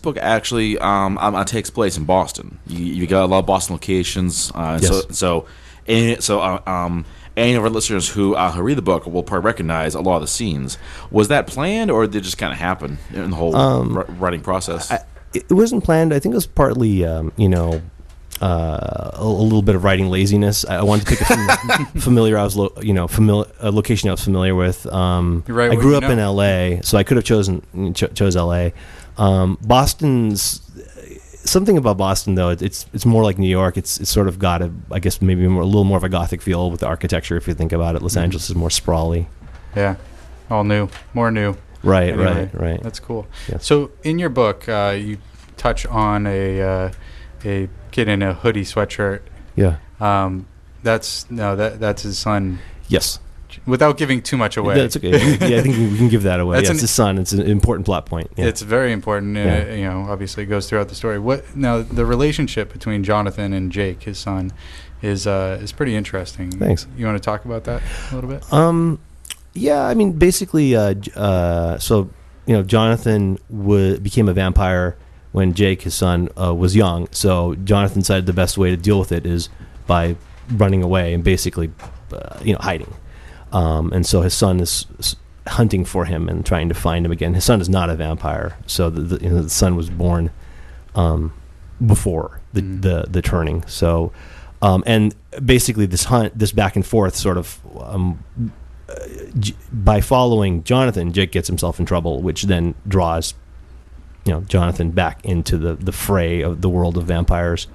book actually takes place in Boston. You got a lot of Boston locations. Yes. Any of our listeners who read the book will probably recognize a lot of the scenes. Was that planned, or did it just kind of happen in the whole writing process? It wasn't planned. I think it was partly, a little bit of writing laziness. I wanted to pick a familiar. A location I was familiar with. Right, I grew up in L.A., so I could have chose L.A. Boston's something about Boston, though. It's more like New York. It's sort of got a maybe a little more of a gothic feel with the architecture. If you think about it, Los Angeles is more sprawly. Yeah, all new, more new. Right, Anyway, right. That's cool. Yes. So in your book, you touch on a kid in a hoodie sweatshirt. Yeah. That's his son. Yes. Without giving too much away. That's okay. Yeah, I think we can give that away. It's his son. It's an important plot point. Yeah. It's very important. Obviously it goes throughout the story. Now the relationship between Jonathan and Jake, his son, is pretty interesting. Thanks. You want to talk about that a little bit? Yeah, I mean, basically, Jonathan became a vampire when Jake, his son, was young. So Jonathan decided the best way to deal with it is by running away and basically, hiding. And so his son is hunting for him and trying to find him again. His son is not a vampire, so the son was born before the turning. So, and basically this back and forth sort of. By following Jonathan, Jake gets himself in trouble, which then draws, Jonathan back into the fray of the world of vampires.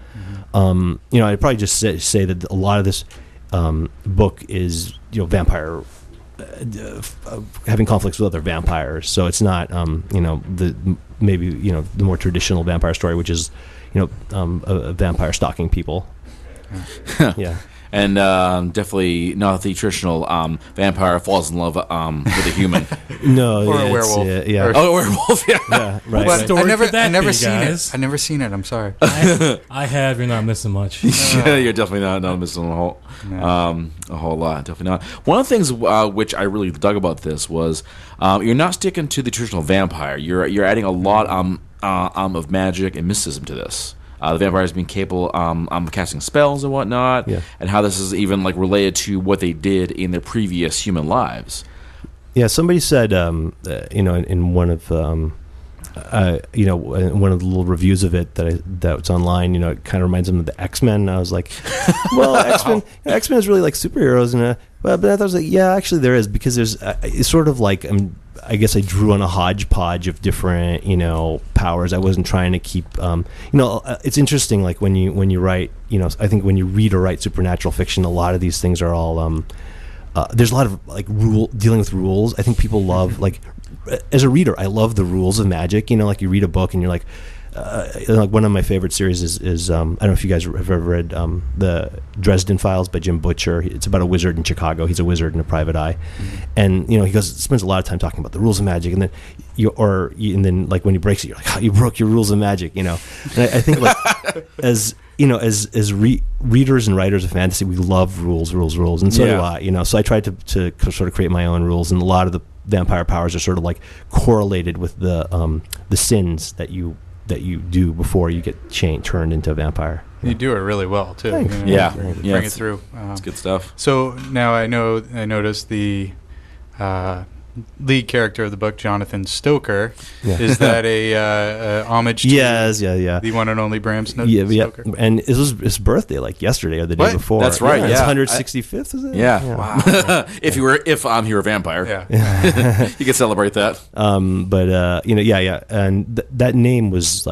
Mm-hmm. I'd probably just say that a lot of this book is, vampire having conflicts with other vampires. So it's not, the more traditional vampire story, which is, a vampire stalking people. Yeah. And definitely not the traditional vampire falls in love with a human. No, or a werewolf. Yeah. Oh, a werewolf. Yeah. Yeah, right. But story I never could that be, seen guys? it. I never seen it. I'm sorry. I have. You're not missing much. Yeah, you're definitely not missing a whole lot. Definitely not. One of the things which I really dug about this was you're not sticking to the traditional vampire. You're adding a lot of magic and mysticism to this. The vampires being capable of casting spells and whatnot, and how this is even related to what they did in their previous human lives. Yeah, somebody said, in one of one of the little reviews of it that's online, it kind of reminds them of the X-Men. And I was like, well, X-Men is really like superheroes, but I was like, yeah, actually there is, because there's it's sort of like I guess I drew on a hodgepodge of different, powers. I wasn't trying to keep, it's interesting. Like when you write, I think when you read or write supernatural fiction, a lot of these things are all, there's a lot of dealing with rules. I think people love, as a reader, I love the rules of magic. You read a book and you're like one of my favorite series is I don't know if you guys have ever read the Dresden Files by Jim Butcher. It's about a wizard in Chicago. He's a wizard in a private eye, and he spends a lot of time talking about the rules of magic, and then when he breaks it, you're like, oh, you broke your rules of magic, And I think as readers and writers of fantasy, we love rules, and so do I. So I tried to sort of create my own rules, and a lot of the vampire powers are sort of correlated with the sins that you do before you get turned into a vampire. You do it really well too. Thanks. Bring it through. It's good stuff. So now I noticed the lead character of the book, Jonathan Stoker. Yeah. Is that a homage to the one and only Bram Stoker? Yeah. And it was his birthday yesterday or the day before. That's right. It's 165th, is it? Yeah. Wow. If he were a vampire, you could celebrate that. And that name was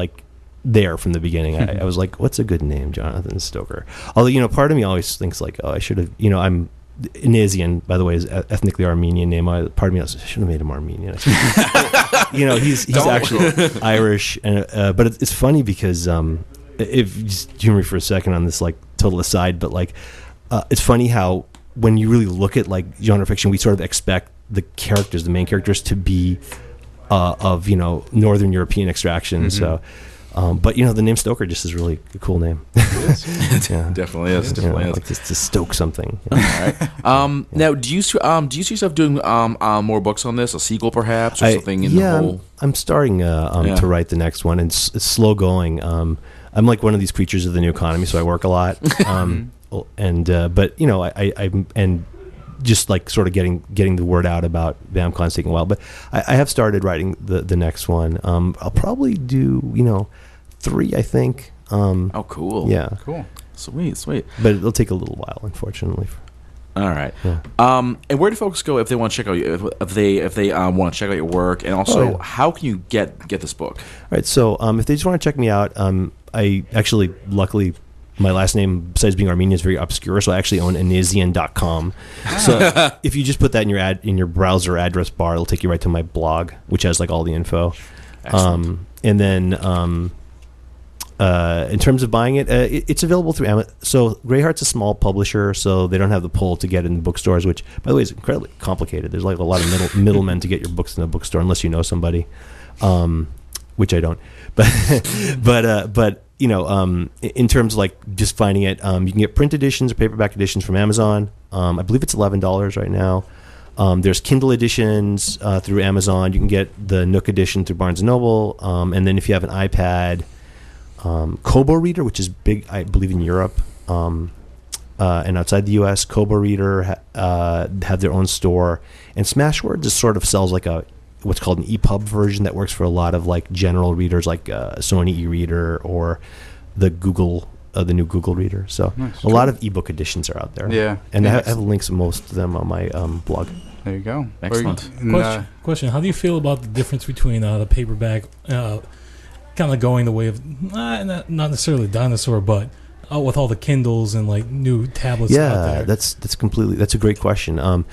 there from the beginning. I was like, what's a good name, Jonathan Stoker? Although, part of me always thinks I should have, I'm Inazian, by the way, is ethnically Armenian name. Part of me, I should have made him Armenian. He's actually Irish, and but it's funny because if you just humor me for a second on this total aside, but it's funny how when you really look at genre fiction, we sort of expect the main characters, to be of Northern European extraction. Mm-hmm. So But the name Stoker just is really a cool name. Yeah. Definitely is. Definitely is. Like to stoke something. All right. Now, do you see yourself doing more books on this? A sequel, perhaps, or something in the whole? I'm starting to write the next one, and it's slow going. I'm like one of these creatures of the new economy, so I work a lot. But I'm just like sort of getting the word out about BAMCon's taking a while. But I have started writing the next one. I'll probably do 3, I think. Oh, cool. Yeah. Cool. Sweet. But it'll take a little while, unfortunately. All right. Yeah. And where do folks go if they want to check out you, if they want to check out your work, and also how can you get this book? All right. So if they just want to check me out, I actually, luckily, my last name, besides being Armenian, is very obscure, so I actually own Anizian.com. So if you just put that in your browser address bar, it'll take you right to my blog, which has like all the info. And then in terms of buying it, it's available through Amazon. So Greyheart's a small publisher, so they don't have the pull to get it in bookstores, which, by the way, is incredibly complicated. There's like a lot of middlemen to get your books in a bookstore, unless you know somebody, which I don't. But in terms of like just finding it, you can get print editions or paperback editions from Amazon. I believe it's $11 right now. There's Kindle editions through Amazon. You can get the Nook edition through Barnes & Noble. And then if you have an iPad, Kobo Reader, which is big, I believe, in Europe and outside the U.S., Kobo Reader have their own store. And Smashwords just sort of sells like what's called an EPUB version that works for a lot of like general readers, like Sony e-reader or the new Google Reader. So a lot of ebook editions are out there. Yeah. And I have links to most of them on my blog. There you go. Excellent. Question: how do you feel about the difference between the paperback, kind of going the way of not necessarily dinosaur, but with all the Kindles and like new tablets out there? Yeah, that's a great question.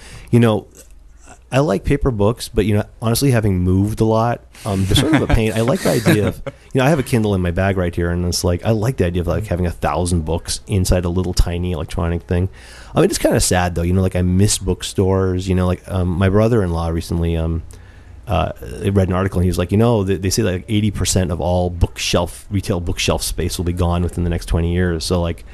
I like paper books, but honestly, having moved a lot, they're sort of a pain. I like the idea of, I have a Kindle in my bag right here, and it's like I like the idea of like having 1,000 books inside a little tiny electronic thing. I mean, it's kind of sad though. Like I miss bookstores. My brother-in-law recently read an article, and he was like, they say like 80% of all retail bookshelf space will be gone within the next 20 years. So like,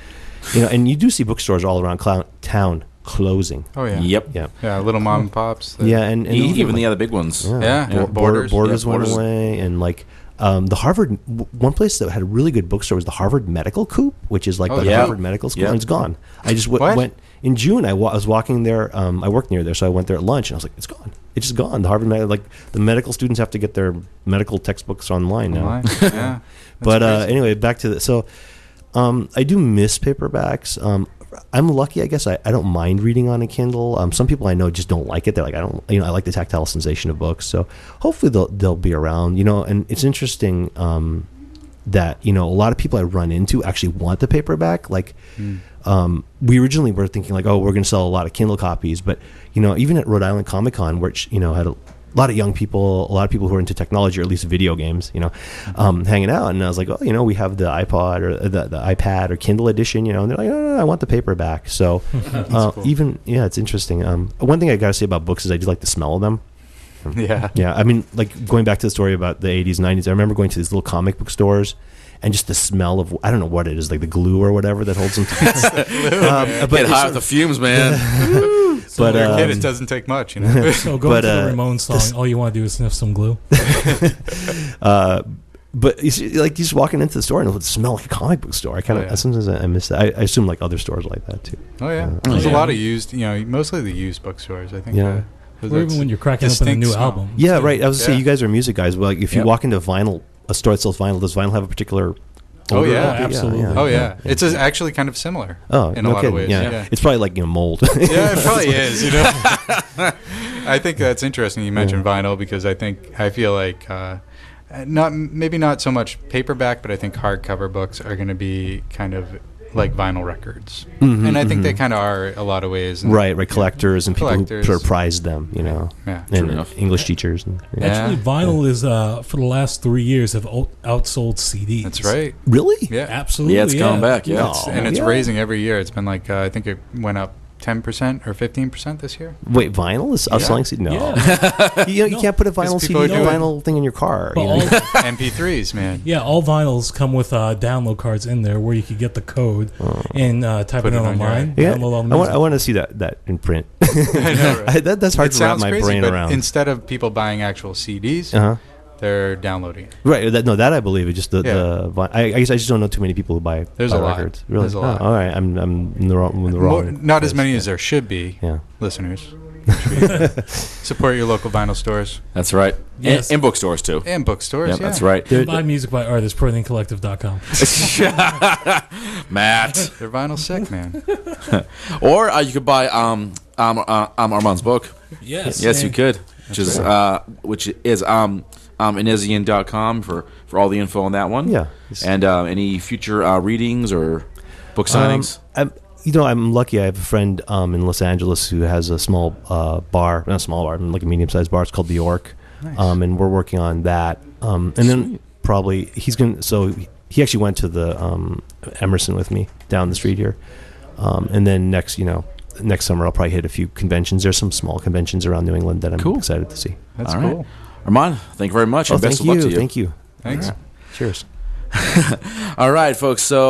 and you do see bookstores all around town closing. Oh yeah. Yep. Yeah. Little mom and pops. And even the other big ones. Yeah. Borders went away, and like the Harvard, one place that had a really good bookstore was the Harvard Medical Coop, which is like Harvard Medical School, and it's gone. I just went in June. I was walking there. I worked near there, so I went there at lunch, and I was like, it's gone. It's just gone. The Harvard the medical students have to get their medical textbooks online now. Yeah. But anyway, back to so I do miss paperbacks. I'm lucky, I guess. I don't mind reading on a Kindle. Some people I know just don't like it. They're like, I don't. I like the tactile sensation of books. So hopefully they'll be around. And it's interesting that a lot of people I run into actually want the paperback. Like we originally were thinking like, oh, we're going to sell a lot of Kindle copies, but even at Rhode Island Comic Con, which had a lot of young people, a lot of people who are into technology, or at least video games, hanging out. And I was like, oh, we have the iPod or the iPad or Kindle edition, and they're like, no, I want the paperback. So cool. It's interesting. One thing I got to say about books is I do like the smell of them. Yeah. Yeah. I mean, like going back to the story about the 80s, 90s, I remember going to these little comic book stores and just the smell of, I don't know what it is, like the glue or whatever that holds them together. Get high with the fumes, man. But kid, it doesn't take much, So going to the Ramones song, all you want to do is sniff some glue. But you see, like just walking into the store and it would smell like a comic book store. Sometimes I miss that. I assume like other stores like that too. Oh yeah, there's a lot of used, mostly the used bookstores. I think. Yeah. Or even when you're cracking open a new album. Yeah, right. I was gonna say you guys are music guys. But like if you walk into a store that sells vinyl, does vinyl have a particular? Oh yeah, absolutely. Yeah. It's actually kind of similar. In a lot of ways. Yeah. It's probably like mold. Yeah, it probably is. I think that's interesting. You mentioned vinyl because I feel like maybe not so much paperback, but I think hardcover books are going to be kind of like vinyl records, and I think they kind of are a lot of ways. Right. Collectors and people who sort of prize them, Yeah, and English teachers. Actually, vinyl is for the last 3 years have outsold CDs. That's right. Really? Yeah, absolutely. Yeah, it's gone back. Yeah, it's raising every year. It's been like I think it went up 10% or 15% this year. Wait, vinyl is outselling CD? No. Yeah. You can't put a vinyl CD, people are doing- vinyl thing in your car. But You know? all, MP3s, man. yeah, all vinyls come with download cards in there where you could get the code and type Put it it in on your online. Yeah, Download all the I music. want to see that in print. I know, right? That's hard It to wrap sounds my crazy, brain but around. instead of people buying actual CDs, Uh-huh. they're downloading it. Right. That I believe. It's just the Yeah. I guess I just don't know too many people who buy There's buy a lot. records. Really? There's a lot. Oh, all right. I'm in the wrong. Not as place. many as there should be, Yeah. listeners. Support your local vinyl stores That's right. Yes. And bookstores too. and bookstores. Yeah, Yeah, that's right. There- Buy music by artists, ProThinCollective.com. Matt. They're vinyl sick, man. Or you could buy Armand's book. Yes. Yes, you could. Which is Inizian.com for all the info on that one. Yeah. And any future readings or book signings. I'm lucky. I have a friend in Los Angeles who has a small bar, not a small bar, like a medium-sized bar. It's called the York, Nice. and we're working on that. And then probably he's going. So he actually went to the Emerson with me down the street here, and then next summer I'll probably hit a few conventions. There's some small conventions around New England that I'm Cool. excited to see. That's All right. cool. Armand, thank you very much. Oh, And best thank of luck you. to you. Thank you. Thanks. Cheers. All right, folks. So.